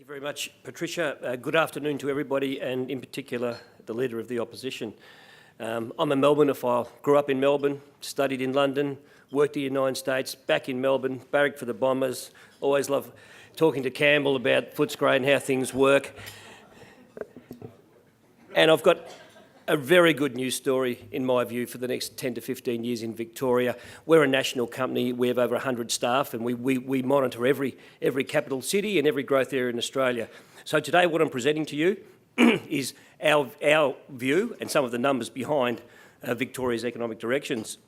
Thank you very much, Patricia. Good afternoon to everybody, and in particular, the Leader of the Opposition. I'm a Melbourneophile. Grew up in Melbourne, studied in London, worked in the United States, back in Melbourne, barracked for the Bombers. Always love talking to Campbell about Footscray and how things work. And I've got a very good news story, in my view, for the next 10 to 15 years in Victoria. We're a national company. We have over 100 staff, and we monitor every capital city and every growth area in Australia. So today what I'm presenting to you is our view and some of the numbers behind Victoria's economic directions.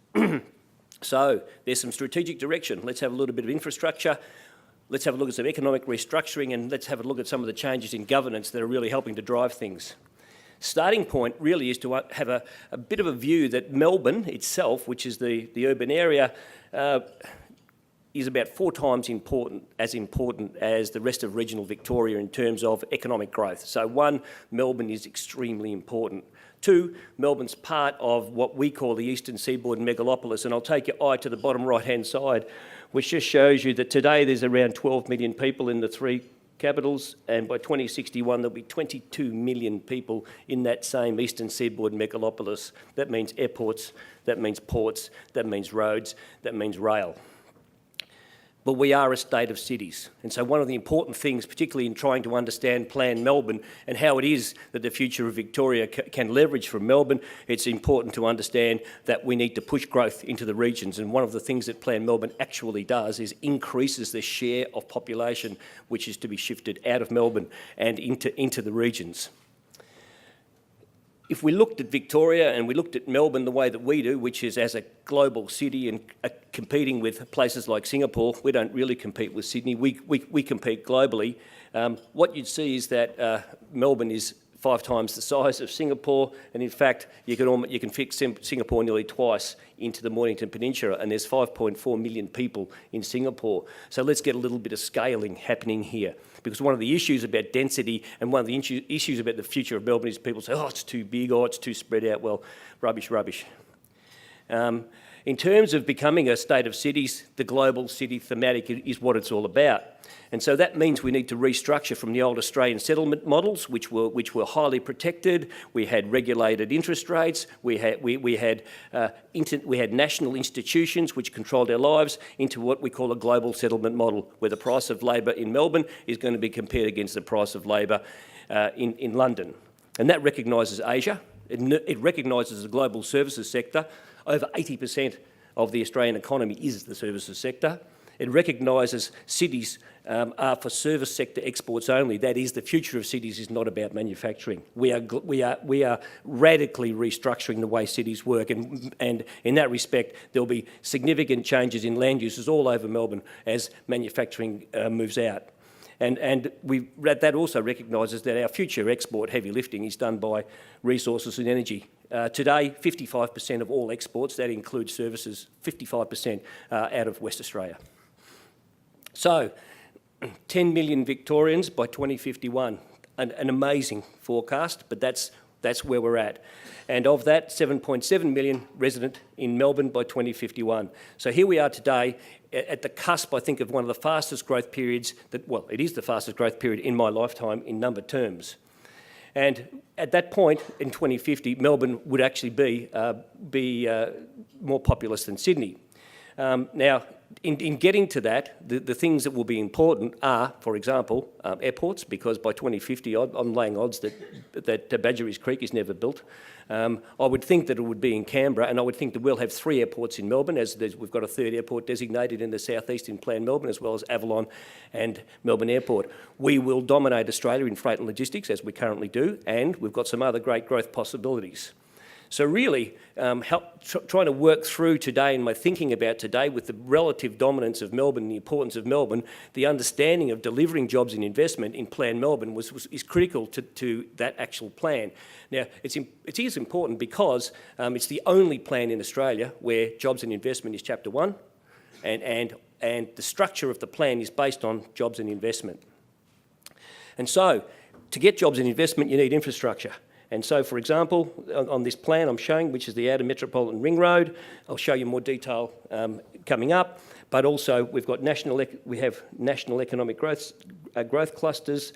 So there's some strategic direction. Let's have a little bit of infrastructure. Let's have a look at some economic restructuring, and let's have a look at some of the changes in governance that are really helping to drive things. Starting point really is to have a bit of a view that Melbourne itself, which is the urban area, is about 4 times as important as the rest of regional Victoria in terms of economic growth. So 1, Melbourne is extremely important. 2, Melbourne's part of what we call the Eastern Seaboard megalopolis, and I'll take your eye to the bottom right-hand side, which just shows you that today there's around 12 million people in the 3 capitals, and by 2061 there'll be 22 million people in that same Eastern Seaboard megalopolis. That means airports, that means ports, that means roads, that means rail. But we are a state of cities, and so one of the important things, particularly in trying to understand Plan Melbourne and how it is that the future of Victoria can leverage from Melbourne, it's important to understand that we need to push growth into the regions, and one of the things that Plan Melbourne actually does is increases the share of population which is to be shifted out of Melbourne and into the regions. If we looked at Victoria and we looked at Melbourne the way that we do, which is as a global city and competing with places like Singapore, we don't really compete with Sydney, we compete globally. What you'd see is that Melbourne is 5 times the size of Singapore, and in fact you can fit Singapore nearly twice into the Mornington Peninsula, and there's 5.4 million people in Singapore. So let's get a little bit of scaling happening here, because one of the issues about density and one of the issues about the future of Melbourne is people say, oh, it's too big, oh, it's too spread out. Well, rubbish. In terms of becoming a state of cities, the global city thematic is what it's all about. And so that means we need to restructure from the old Australian settlement models, which were highly protected. We had regulated interest rates. We had national institutions which controlled our lives, into what we call a global settlement model, where the price of labour in Melbourne is going to be compared against the price of labour in London. And that recognises Asia. It recognises the global services sector. Over 80% of the Australian economy is the services sector. It recognises cities are for service sector exports only. That is, the future of cities is not about manufacturing. We are radically restructuring the way cities work, and in that respect, there'll be significant changes in land uses all over Melbourne as manufacturing moves out. And that also recognises that our future export heavy lifting is done by resources and energy. Today, 55% of all exports, that includes services, 55% out of West Australia. So, 10 million Victorians by 2051, an amazing forecast, but that's where we're at. And of that, 7.7 million resident in Melbourne by 2051. So here we are today at the cusp, I think, of one of the fastest growth periods it is the fastest growth period in my lifetime in number terms. And at that point, in 2050, Melbourne would actually be more populous than Sydney. Now, in getting to that, the things that will be important are, for example, airports, because by 2050, I'm laying odds that Badgerys Creek is never built. I would think that it would be in Canberra, and I would think that we'll have 3 airports in Melbourne, as we've got a 3rd airport designated in the southeast in Plan Melbourne, as well as Avalon and Melbourne Airport. We will dominate Australia in freight and logistics, as we currently do, and we've got some other great growth possibilities. So really, trying to work through today and my thinking about today with the relative dominance of Melbourne and the importance of Melbourne, the understanding of delivering jobs and investment in Plan Melbourne is critical to that actual plan. Now, it is important because it's the only plan in Australia where jobs and investment is Chapter 1, and the structure of the plan is based on jobs and investment. And so, to get jobs and investment, you need infrastructure. And so, for example, on this plan I'm showing, which is the Outer Metropolitan Ring Road, I'll show you more detail coming up, but also we have national economic growth clusters.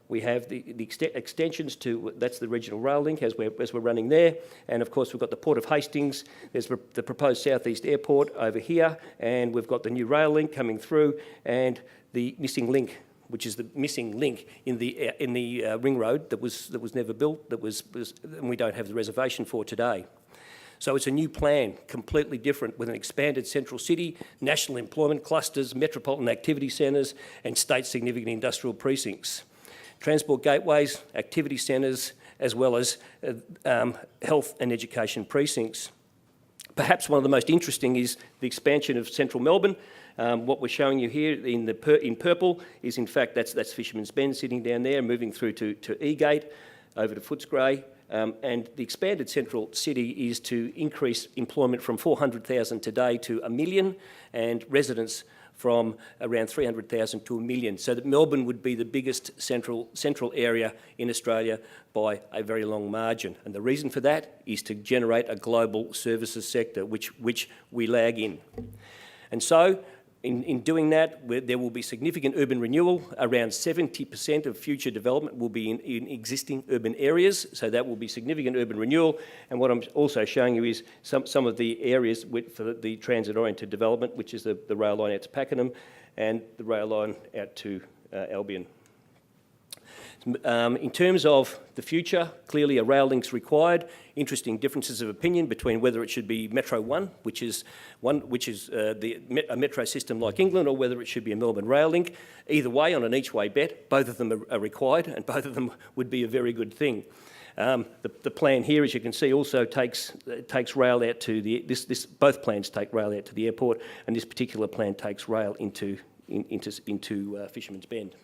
We have the extensions to, that's the regional rail link as we're running there. And of course, we've got the Port of Hastings. There's the proposed Southeast Airport over here. And we've got the new rail link coming through and the missing link, which is the missing link in the ring road that was never built, and we don't have the reservation for today. So it's a new plan, completely different, with an expanded central city, national employment clusters, metropolitan activity centres, and state significant industrial precincts. Transport gateways, activity centres, as well as health and education precincts. Perhaps one of the most interesting is the expansion of central Melbourne. What we're showing you here in purple is, in fact, that's Fisherman's Bend sitting down there, moving through to Eagate, over to Footscray. And the expanded central city is to increase employment from 400,000 today to 1 million, and residents from around 300,000 to 1 million, so that Melbourne would be the biggest central area in Australia by a very long margin. And the reason for that is to generate a global services sector, which we lag in. And so, in doing that, there will be significant urban renewal. Around 70% of future development will be in existing urban areas, so that will be significant urban renewal. And what I'm also showing you is some of the areas for the transit-oriented development, which is the rail line out to Pakenham and the rail line out to Albion. In terms of the future, clearly a rail link's required. Interesting differences of opinion between whether it should be Metro 1, which is a metro system like England, or whether it should be a Melbourne rail link. Either way, on an each-way bet, both of them are required, and both of them would be a very good thing. The plan here, as you can see, also takes rail out to both plans take rail out to the airport, and this particular plan takes rail into Fisherman's Bend.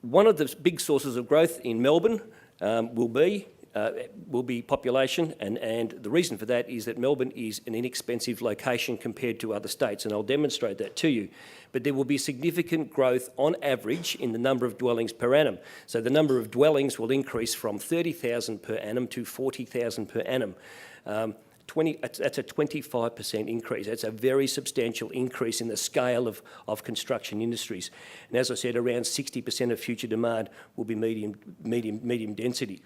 One of the big sources of growth in Melbourne will be population, and the reason for that is that Melbourne is an inexpensive location compared to other states, and I'll demonstrate that to you. But there will be significant growth on average in the number of dwellings per annum. So the number of dwellings will increase from 30,000 per annum to 40,000 per annum. That's a 25% increase. That's a very substantial increase in the scale of construction industries. And as I said, around 60% of future demand will be medium density.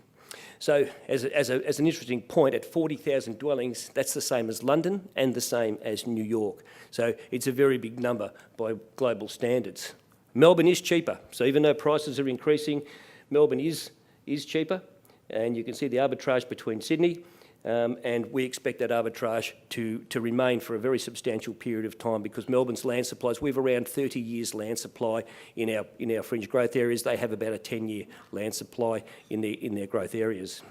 So as an interesting point, at 40,000 dwellings, that's the same as London and the same as New York. So it's a very big number by global standards. Melbourne is cheaper. So even though prices are increasing, Melbourne is cheaper. And you can see the arbitrage between Sydney. And we expect that arbitrage to remain for a very substantial period of time, because Melbourne's land supplies, we have around 30 years land supply in our fringe growth areas. They have about a 10-year land supply in their growth areas.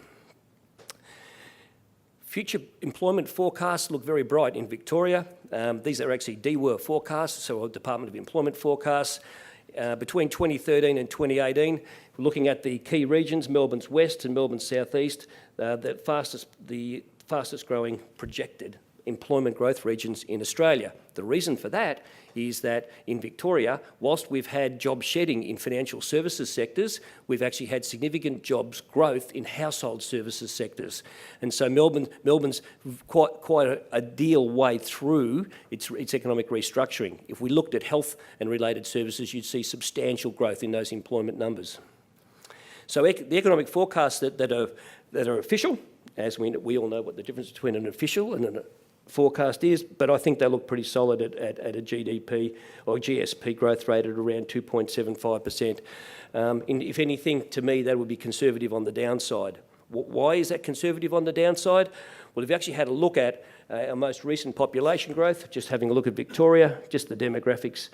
Future employment forecasts look very bright in Victoria. These are actually DWER forecasts, so Department of Employment forecasts. Between 2013 and 2018, looking at the key regions, Melbourne's West and Melbourne's Southeast, the fastest growing projected employment growth regions in Australia. The reason for that is that in Victoria, whilst we've had job shedding in financial services sectors, we've actually had significant jobs growth in household services sectors. And so Melbourne's quite a deal way through its economic restructuring. If we looked at health and related services, you'd see substantial growth in those employment numbers. So the economic forecasts that are official, as we all know what the difference between an official and a forecast is, but I think they look pretty solid at a GDP or GSP growth rate at around 2.75%. If anything, to me, that would be conservative on the downside. Why is that conservative on the downside? Well, if you actually had a look at our most recent population growth, just having a look at Victoria, just the demographics,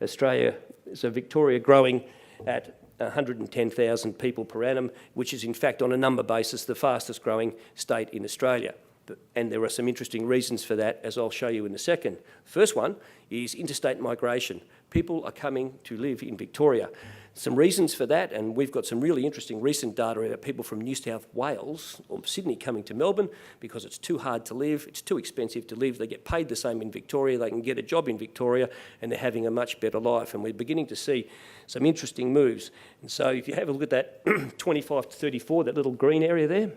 so Victoria growing at 110,000 people per annum, which is in fact on a number basis the fastest growing state in Australia. And there are some interesting reasons for that, as I'll show you in a second. First one is interstate migration. People are coming to live in Victoria. Some reasons for that, and we've got some really interesting recent data about people from New South Wales or Sydney coming to Melbourne because it's too hard to live, it's too expensive to live, they get paid the same in Victoria, they can get a job in Victoria, and they're having a much better life. And we're beginning to see some interesting moves. And so if you have a look at that 25 to 34, that little green area there,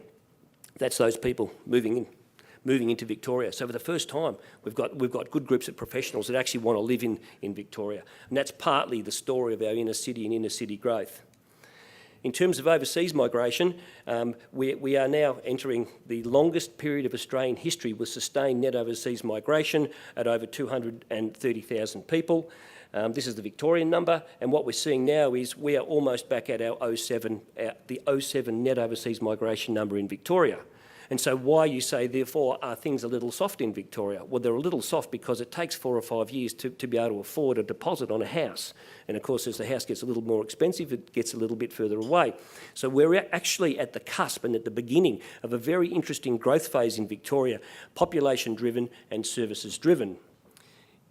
that's those people moving into Victoria. So for the first time, we've got good groups of professionals that actually want to live in Victoria. And that's partly the story of our inner city and inner city growth. In terms of overseas migration, we are now entering the longest period of Australian history with sustained net overseas migration at over 230,000 people. This is the Victorian number, and what we're seeing now is we are almost back at our 07 net overseas migration number in Victoria. And so why, you say, therefore, are things a little soft in Victoria? Well, they're a little soft because it takes 4 or 5 years to be able to afford a deposit on a house. And of course, as the house gets a little more expensive, it gets a little bit further away. So we're actually at the cusp and at the beginning of a very interesting growth phase in Victoria, population-driven and services-driven.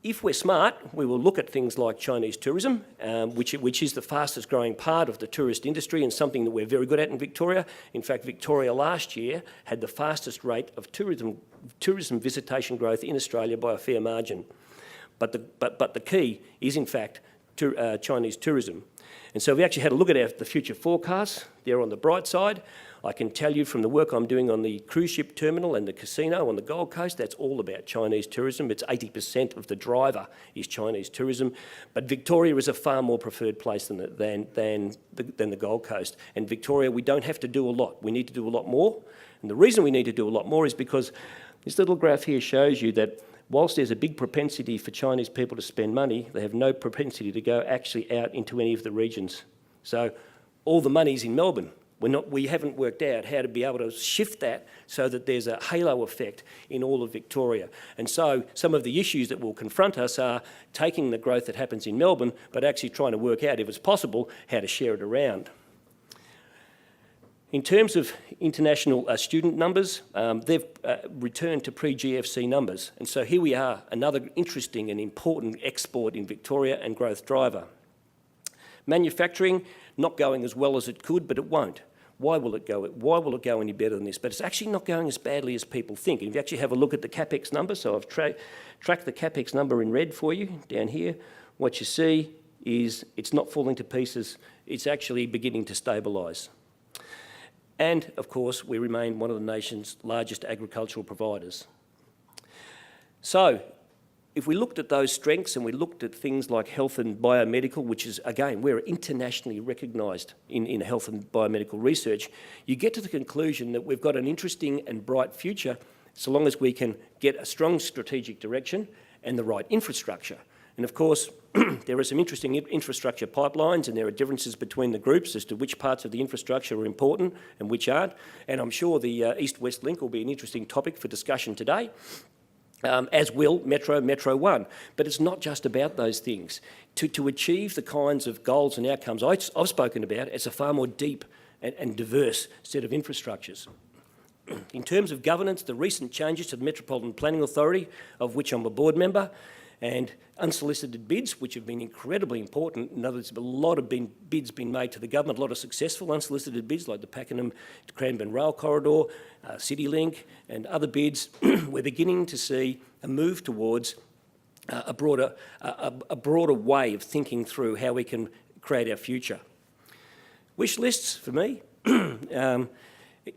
If we're smart, we will look at things like Chinese tourism, which is the fastest growing part of the tourist industry and something that we're very good at in Victoria. In fact, Victoria last year had the fastest rate of tourism visitation growth in Australia by a fair margin. But the key is, in fact, Chinese tourism. And so we actually had a look at the future forecasts. They're on the bright side. I can tell you from the work I'm doing on the cruise ship terminal and the casino on the Gold Coast, that's all about Chinese tourism. It's 80% of the driver is Chinese tourism. But Victoria is a far more preferred place than the Gold Coast. And Victoria, we don't have to do a lot. We need to do a lot more. And the reason we need to do a lot more is because this little graph here shows you that whilst there's a big propensity for Chinese people to spend money, they have no propensity to go actually out into any of the regions. So all the money's in Melbourne. We haven't worked out how to be able to shift that so that there's a halo effect in all of Victoria. And so some of the issues that will confront us are taking the growth that happens in Melbourne, but actually trying to work out, if it's possible, how to share it around. In terms of international student numbers, they've returned to pre-GFC numbers. And so here we are, another interesting and important export in Victoria and growth driver. Manufacturing, not going as well as it could, but it won't. Why will it go any better than this? But it's actually not going as badly as people think. And if you actually have a look at the CapEx number, so I've tracked the CapEx number in red for you down here, what you see is it's not falling to pieces, it's actually beginning to stabilise. And of course, we remain one of the nation's largest agricultural providers. So, if we looked at those strengths and we looked at things like health and biomedical, which is, again, we're internationally recognised in health and biomedical research, you get to the conclusion that we've got an interesting and bright future so long as we can get a strong strategic direction and the right infrastructure. And of course, there are some interesting infrastructure pipelines and there are differences between the groups as to which parts of the infrastructure are important and which aren't. And I'm sure the East-West link will be an interesting topic for discussion today. As will Metro 1. But it's not just about those things. To achieve the kinds of goals and outcomes I've spoken about, it's a far more deep and diverse set of infrastructures. In terms of governance, the recent changes to the Metropolitan Planning Authority, of which I'm a board member, and unsolicited bids, which have been incredibly important. In other words, a lot of bids been made to the government, a lot of successful unsolicited bids like the Pakenham-Cranbourne Rail Corridor, CityLink and other bids. We're beginning to see a move towards a broader way of thinking through how we can create our future. Wish lists for me.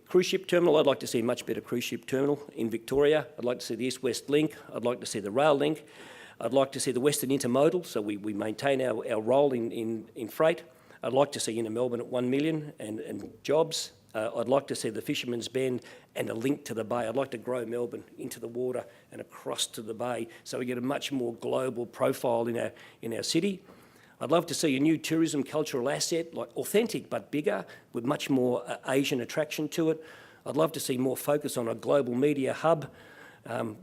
Cruise ship terminal, I'd like to see a much better cruise ship terminal in Victoria. I'd like to see the East-West link. I'd like to see the rail link. I'd like to see the Western Intermodal, so we maintain our role in freight. I'd like to see inner Melbourne at 1 million and jobs. I'd like to see the Fisherman's Bend and a link to the bay. I'd like to grow Melbourne into the water and across to the bay so we get a much more global profile in our city. I'd love to see a new tourism cultural asset, like authentic but bigger, with much more Asian attraction to it. I'd love to see more focus on a global media hub.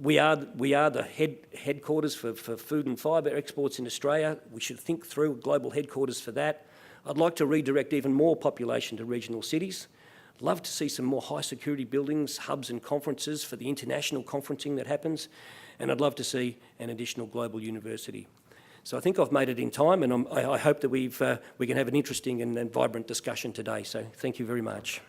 We are the headquarters for food and fibre exports in Australia. We should think through global headquarters for that. I'd like to redirect even more population to regional cities. I'd love to see some more high security buildings, hubs and conferences for the international conferencing that happens. And I'd love to see an additional global university. So I think I've made it in time, and I hope that we can have an interesting and vibrant discussion today. So thank you very much.